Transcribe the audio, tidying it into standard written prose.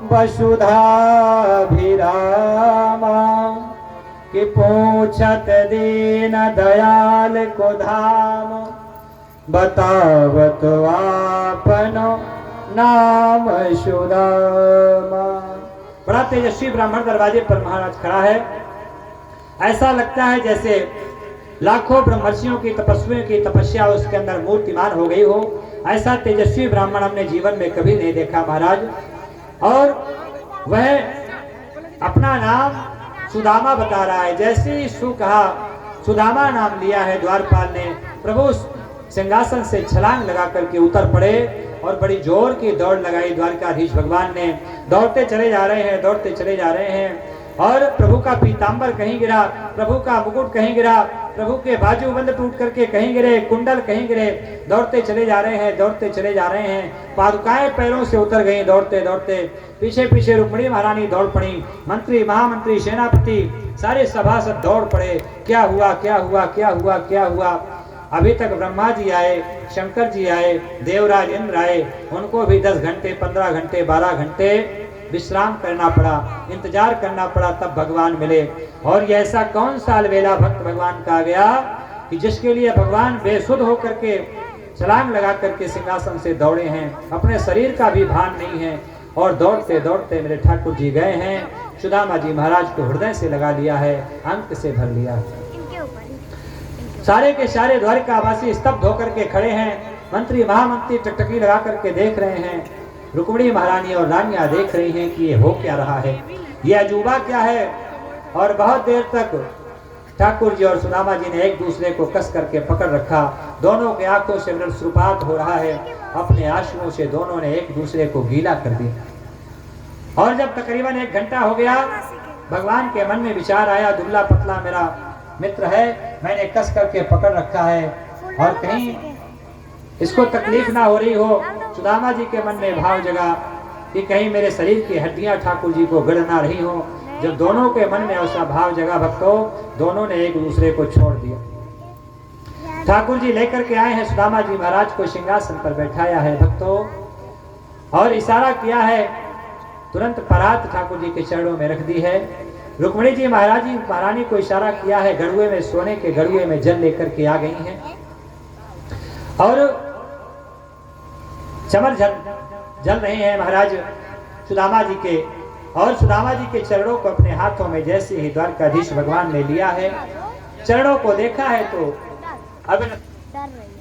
वसुधाभिरामा कि पूछत दीन दयाल को धाम बतावत आपनो नाम सुदामा। बड़ा तेजस्वी ब्राह्मण दरवाजे पर महाराज खड़ा है। ऐसा लगता है जैसे लाखों ब्रह्मर्षियों की तपस्वियों की तपस्या उसके अंदर मूर्तिमान हो गई हो। ऐसा तेजस्वी ब्राह्मण हमने जीवन में कभी नहीं देखा महाराज। और वह अपना नाम सुदामा बता रहा है। जैसे ही सु कहा, सुदामा नाम लिया है, द्वारपाल ने प्रभु सिंहासन से छलांग लगा करके उतर पड़े और बड़ी जोर की दौड़ लगाई। द्वारकाधीश भगवान ने दौड़ते चले जा रहे हैं, दौड़ते चले जा रहे हैं। और प्रभु का पीतांबर कहीं गिरा, प्रभु का मुकुट कहीं गिरा, प्रभु के बाजूबंद टूट करके कहीं गिरे, कुंडल कहीं गिरे। दौड़ते चले जा रहे हैं, दौड़ते चले जा रहे हैं। पादुकाएं पैरों से उतर गई दौड़ते दौड़ते। पीछे पीछे रुक्मिणी महारानी दौड़ पड़ी। मंत्री, महामंत्री, सेनापति, सारे सभासद दौड़ पड़े। क्या हुआ, क्या हुआ, क्या हुआ, क्या हुआ? अभी तक ब्रह्मा जी आए, शंकर जी आए, देवराज इंद्र आए। उनको भी 10 घंटे, 15 घंटे, 12 घंटे विश्राम करना पड़ा, इंतजार करना पड़ा, तब भगवान मिले। और ये ऐसा कौन सा अलबेला भक्त भगवान का आ गया कि जिसके लिए भगवान बेसुध होकर के छलांग लगा करके सिंहासन से दौड़े हैं। अपने शरीर का भी भान नहीं है और दौड़ते दौड़ते मेरे ठाकुर जी गए हैं। सुदामा जी महाराज को हृदय से लगा लिया है, अंक से भर लिया है। सारे के सारे द्वारिकावासी स्तब्ध होकर के खड़े हैं। मंत्री, महामंत्री टकटकी लगा करके देख रहे हैं। रुक्मिणी महारानी और रानियां देख रही हैं कि ये हो क्या रहा है, ये अजूबा क्या है। और बहुत देर तक ठाकुर जी और सुदामा जी ने एक दूसरे को कस करके पकड़ रखा। दोनों के आंखों से श्रुपात हो रहा है। अपने आंसुओं से दोनों ने एक दूसरे को गीला कर दिया। और जब तकरीबन 1 घंटा हो गया, भगवान के मन में विचार आया, दुबला पतला मेरा मित्र है, मैंने कस करके पकड़ रखा है और कहीं इसको तकलीफ ना हो रही हो। सुदामा जी के मन में भाव जगा कि कहीं मेरे शरीर की हड्डियां ठाकुर जी को गड़ ना रही हो। जब दोनों के मन में ऐसा भाव जगा भक्तों, दोनों ने एक दूसरे को छोड़ दिया। ठाकुर जी लेकर के आए हैं सुदामा जी महाराज को, सिंहासन पर बैठाया है भक्तों, और इशारा किया है। तुरंत परात ठाकुर जी के चरणों में रख दी है। रुक्मिणी जी महाराज जी महारानी को इशारा किया है। गड़ुए में, सोने के गड़ुए में जल लेकर के आ गई हैं और चमर जल रहे हैं महाराज सुदामा जी के। और सुदामा जी के चरणों को अपने हाथों में जैसे ही द्वारकाधीश भगवान ने लिया है, चरणों को देखा है तो अब